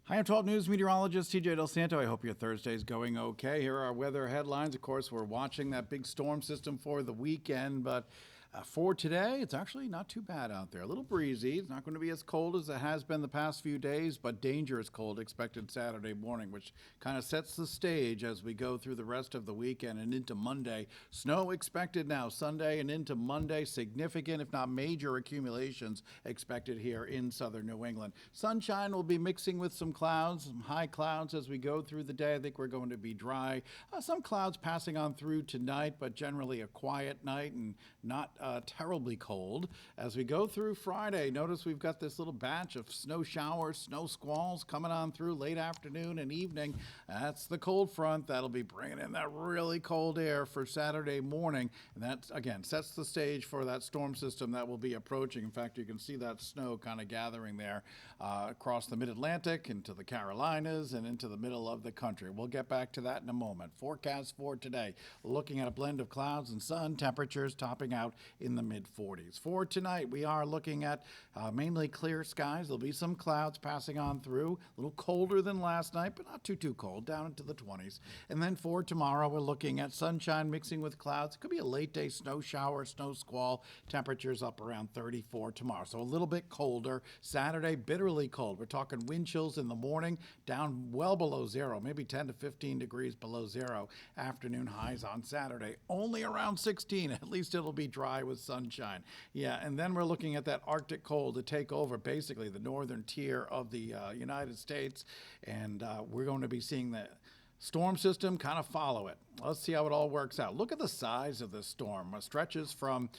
Hi, I'm 12 News meteorologist TJ Del Santo. I hope your Thursday's going okay. Here are our weather headlines. Of course, we're watching that big storm system for the weekend, but for today, it's actually not too bad out there. A little breezy. It's not going to be as cold as it has been the past few days, but dangerous cold expected Saturday morning, which kind of sets the stage as we go through the rest of the weekend and into Monday. Snow expected now Sunday and into Monday. Significant, if not major, accumulations expected here in southern New England. Sunshine will be mixing with some clouds, some high clouds as we go through the day. I think we're going to be dry. Some clouds passing on through tonight, but generally a quiet night and not terribly cold. As we go through Friday, notice we've got this little batch of snow showers, snow squalls coming on through late afternoon and evening. That's the cold front that'll be bringing in that really cold air for Saturday morning. And that, again, sets the stage for that storm system that will be approaching. In fact, you can see that snow kind of gathering there across the mid-Atlantic into the Carolinas and into the middle of the country. We'll get back to that in a moment. Forecast for today, looking at a blend of clouds and sun, temperatures topping out in the mid-40s. For tonight, we are looking at mainly clear skies. There'll be some clouds passing on through, a little colder than last night, but not too cold, down into the 20s. And then for tomorrow, we're looking at sunshine mixing with clouds. It could be a late day snow shower, snow squall. Temperatures up around 34 tomorrow, so a little bit colder. Saturday, bitterly cold. We're talking wind chills in the morning, down well below zero, maybe 10 to 15 degrees below zero. Afternoon highs on Saturday, only around 16. At least it'll be dry with sunshine. Yeah, and then we're looking at that Arctic cold to take over basically the northern tier of the United States, and we're going to be seeing the storm system kind of follow it. Let's see how it all works out. Look at the size of this storm. It stretches from,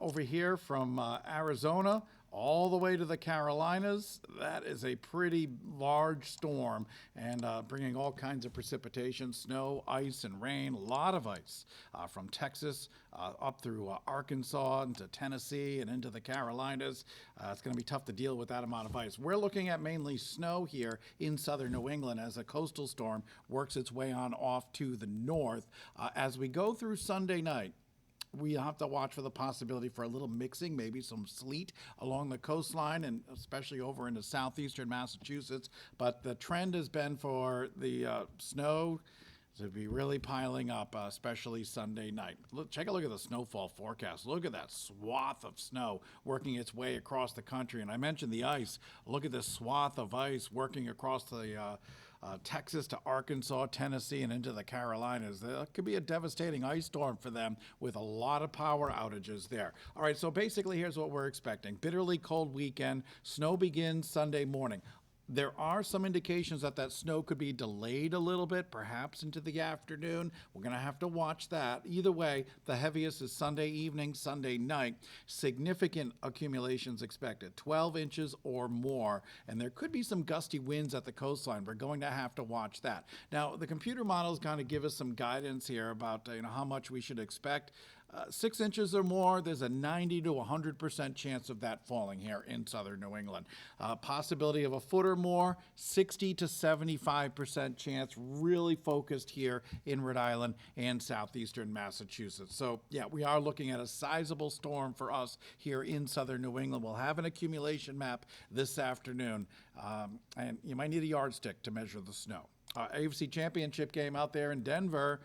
over here from Arizona all the way to the Carolinas. That is a pretty large storm and bringing all kinds of precipitation, snow, ice, and rain. A lot of ice from Texas up through Arkansas into Tennessee and into the Carolinas. It's going to be tough to deal with that amount of ice. We're looking at mainly snow here in southern New England as a coastal storm works its way on off to the north. As we go through Sunday night, we have to watch for the possibility for a little mixing, maybe some sleet along the coastline and especially over into southeastern Massachusetts. But the trend has been for the snow to be really piling up, especially Sunday night. Take a look at the snowfall forecast. Look at that swath of snow working its way across the country. And I mentioned the ice. Look at this swath of ice working across the Texas to Arkansas, Tennessee, and into the Carolinas. That could be a devastating ice storm for them with a lot of power outages there. All right, so basically here's what we're expecting. Bitterly cold weekend. Snow begins Sunday morning. There are some indications that that snow could be delayed a little bit, perhaps into the afternoon. We're going to have to watch that. Either way, the heaviest is Sunday evening, Sunday night. Significant accumulations expected, 12 inches or more, and there could be some gusty winds at the coastline. We're going to have to watch that. Now, the computer models kind of give us some guidance here about how much we should expect. 6 inches or more, there's a 90 to 100% chance of that falling here in southern New England. Possibility of a foot or more, 60 to 75% chance, really focused here in Rhode Island and southeastern Massachusetts. So, yeah, we are looking at a sizable storm for us here in southern New England. We'll have an accumulation map this afternoon, and you might need a yardstick to measure the snow. AFC Championship game out there in Denver.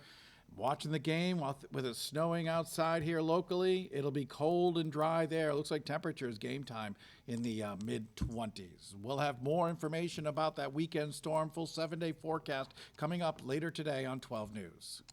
Watching the game with it snowing outside here locally. It'll be cold and dry there. It looks like temperatures game time in the mid-20s. We'll have more information about that weekend storm, full 7-day forecast coming up later today on 12 News.